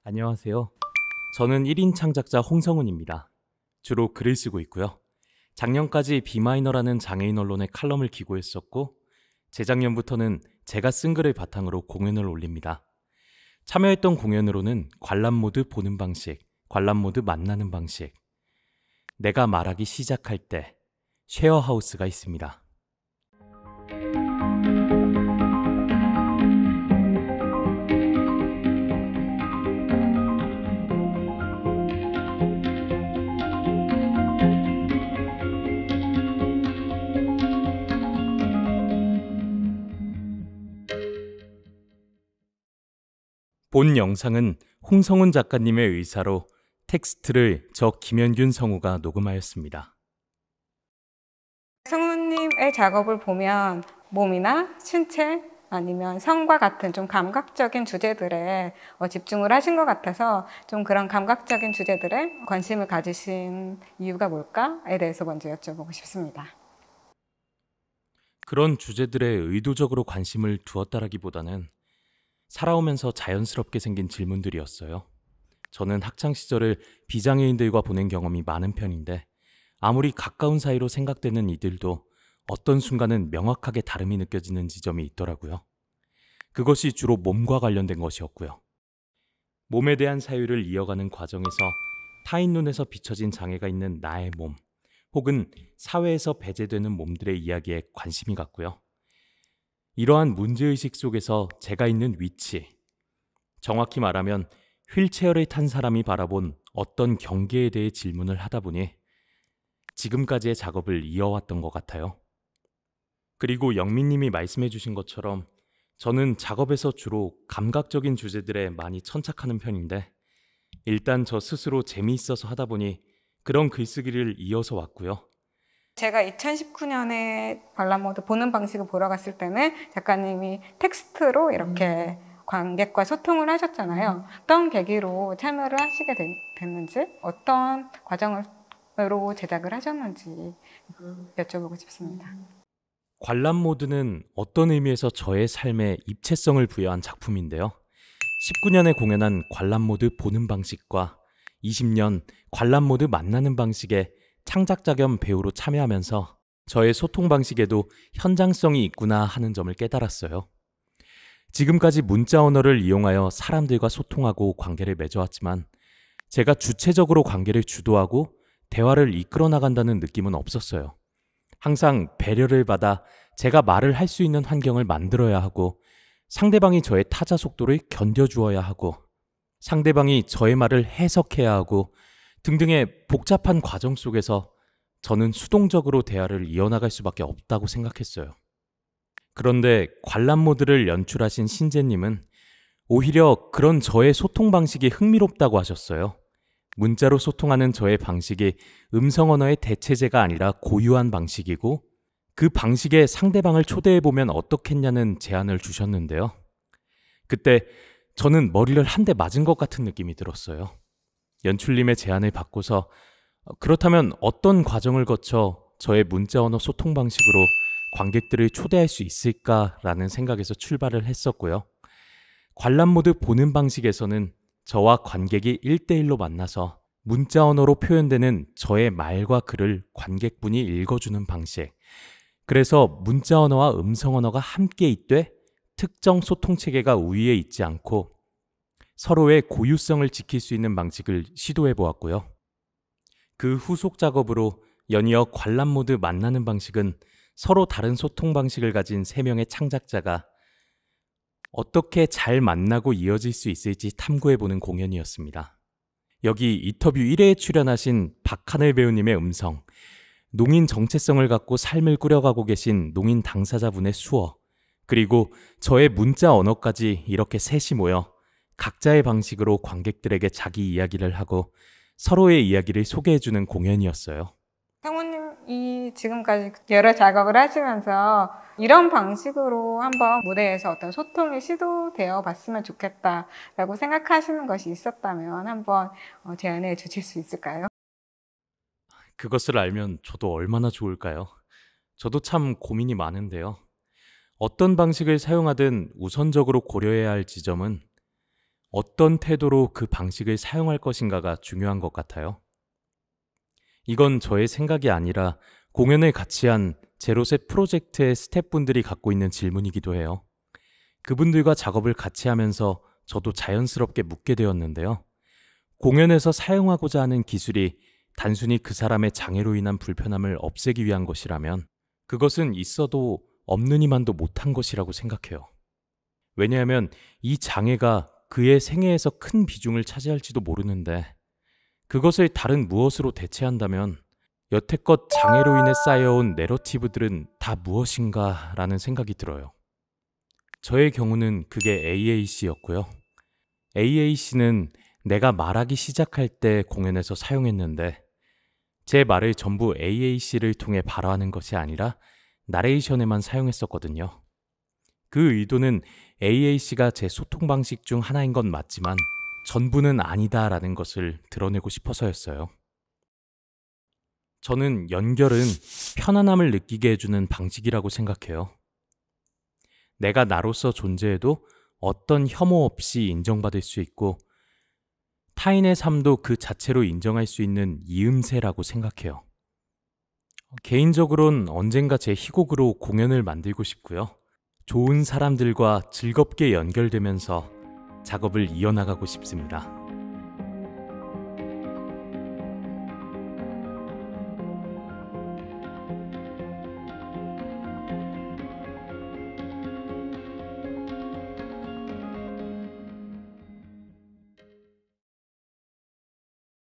안녕하세요. 저는 1인 창작자 홍성훈입니다. 주로 글을 쓰고 있고요. 작년까지 비마이너라는 장애인 언론에 칼럼을 기고했었고, 재작년부터는 제가 쓴 글을 바탕으로 공연을 올립니다. 참여했던 공연으로는 관람 모드 보는 방식, 관람 모드 만나는 방식, 내가 말하기 시작할 때, 쉐어하우스가 있습니다. 본 영상은 홍성훈 작가님의 의사로 텍스트를 저 김현균 성우가 녹음하였습니다. 성우님의 작업을 보면 몸이나 신체 아니면 성과 같은 좀 감각적인 주제들에 집중을 하신 것 같아서 좀 그런 감각적인 주제들에 관심을 가지신 이유가 뭘까에 대해서 먼저 여쭤보고 싶습니다. 그런 주제들에 의도적으로 관심을 두었다라기보다는 살아오면서 자연스럽게 생긴 질문들이었어요. 저는 학창시절을 비장애인들과 보낸 경험이 많은 편인데 아무리 가까운 사이로 생각되는 이들도 어떤 순간은 명확하게 다름이 느껴지는 지점이 있더라고요. 그것이 주로 몸과 관련된 것이었고요. 몸에 대한 사유를 이어가는 과정에서 타인 눈에서 비춰진 장애가 있는 나의 몸, 혹은 사회에서 배제되는 몸들의 이야기에 관심이 갔고요. 이러한 문제의식 속에서 제가 있는 위치, 정확히 말하면 휠체어를 탄 사람이 바라본 어떤 경계에 대해 질문을 하다 보니 지금까지의 작업을 이어왔던 것 같아요. 그리고 영민님이 말씀해 주신 것처럼 저는 작업에서 주로 감각적인 주제들에 많이 천착하는 편인데 일단 저 스스로 재미있어서 하다 보니 그런 글쓰기를 이어서 왔고요. 제가 2019년에 관람모드 보는 방식을 보러 갔을 때는 작가님이 텍스트로 이렇게 관객과 소통을 하셨잖아요. 어떤 계기로 참여를 하시게 됐는지, 어떤 과정으로 제작을 하셨는지 여쭤보고 싶습니다. 관람 모드는 어떤 의미에서 저의 삶에 입체성을 부여한 작품인데요. 19년에 공연한 관람 모드 보는 방식과 20년 관람 모드 만나는 방식에 창작자 겸 배우로 참여하면서 저의 소통 방식에도 현장성이 있구나 하는 점을 깨달았어요. 지금까지 문자 언어를 이용하여 사람들과 소통하고 관계를 맺어왔지만 제가 주체적으로 관계를 주도하고 대화를 이끌어 나간다는 느낌은 없었어요. 항상 배려를 받아 제가 말을 할 수 있는 환경을 만들어야 하고 상대방이 저의 타자 속도를 견뎌주어야 하고 상대방이 저의 말을 해석해야 하고 등등의 복잡한 과정 속에서 저는 수동적으로 대화를 이어나갈 수밖에 없다고 생각했어요. 그런데 관람 모드를 연출하신 신재님은 오히려 그런 저의 소통 방식이 흥미롭다고 하셨어요. 문자로 소통하는 저의 방식이 음성 언어의 대체제가 아니라 고유한 방식이고 그 방식에 상대방을 초대해보면 어떻겠냐는 제안을 주셨는데요. 그때 저는 머리를 한 대 맞은 것 같은 느낌이 들었어요. 연출님의 제안을 받고서 그렇다면 어떤 과정을 거쳐 저의 문자 언어 소통 방식으로 관객들을 초대할 수 있을까라는 생각에서 출발을 했었고요. 관람 모드 보는 방식에서는 저와 관객이 1대1로 만나서 문자 언어로 표현되는 저의 말과 글을 관객분이 읽어주는 방식. 그래서 문자 언어와 음성 언어가 함께 있되 특정 소통 체계가 우위에 있지 않고 서로의 고유성을 지킬 수 있는 방식을 시도해 보았고요. 그 후속 작업으로 연이어 관람 모드 만나는 방식은 서로 다른 소통 방식을 가진 3명의 창작자가 어떻게 잘 만나고 이어질 수 있을지 탐구해보는 공연이었습니다. 여기 인터뷰 1회에 출연하신 박하늘 배우님의 음성, 농인 정체성을 갖고 삶을 꾸려가고 계신 농인 당사자분의 수어, 그리고 저의 문자 언어까지 이렇게 셋이 모여 각자의 방식으로 관객들에게 자기 이야기를 하고 서로의 이야기를 소개해주는 공연이었어요. 성우님이 지금까지 여러 작업을 하시면서 이런 방식으로 한번 무대에서 어떤 소통이 시도되어 봤으면 좋겠다라고 생각하시는 것이 있었다면 한번 제안해 주실 수 있을까요? 그것을 알면 저도 얼마나 좋을까요? 저도 참 고민이 많은데요. 어떤 방식을 사용하든 우선적으로 고려해야 할 지점은 어떤 태도로 그 방식을 사용할 것인가가 중요한 것 같아요. 이건 저의 생각이 아니라 공연을 같이 한 제로셋 프로젝트의 스태프분들이 갖고 있는 질문이기도 해요. 그분들과 작업을 같이 하면서 저도 자연스럽게 묻게 되었는데요. 공연에서 사용하고자 하는 기술이 단순히 그 사람의 장애로 인한 불편함을 없애기 위한 것이라면 그것은 있어도 없느니만도 못한 것이라고 생각해요. 왜냐하면 이 장애가 그의 생애에서 큰 비중을 차지할지도 모르는데 그것을 다른 무엇으로 대체한다면 여태껏 장애로 인해 쌓여온 내러티브들은 다 무엇인가 라는 생각이 들어요. 저의 경우는 그게 AAC였고요. AAC는 내가 말하기 시작할 때 공연에서 사용했는데 제 말을 전부 AAC를 통해 발화하는 것이 아니라 나레이션에만 사용했었거든요. 그 의도는 AAC가 제 소통 방식 중 하나인 건 맞지만 전부는 아니다라는 것을 드러내고 싶어서였어요. 저는 연결은 편안함을 느끼게 해주는 방식이라고 생각해요. 내가 나로서 존재해도 어떤 혐오 없이 인정받을 수 있고 타인의 삶도 그 자체로 인정할 수 있는 이음새라고 생각해요. 개인적으로는 언젠가 제 희곡으로 공연을 만들고 싶고요. 좋은 사람들과 즐겁게 연결되면서 작업을 이어나가고 싶습니다.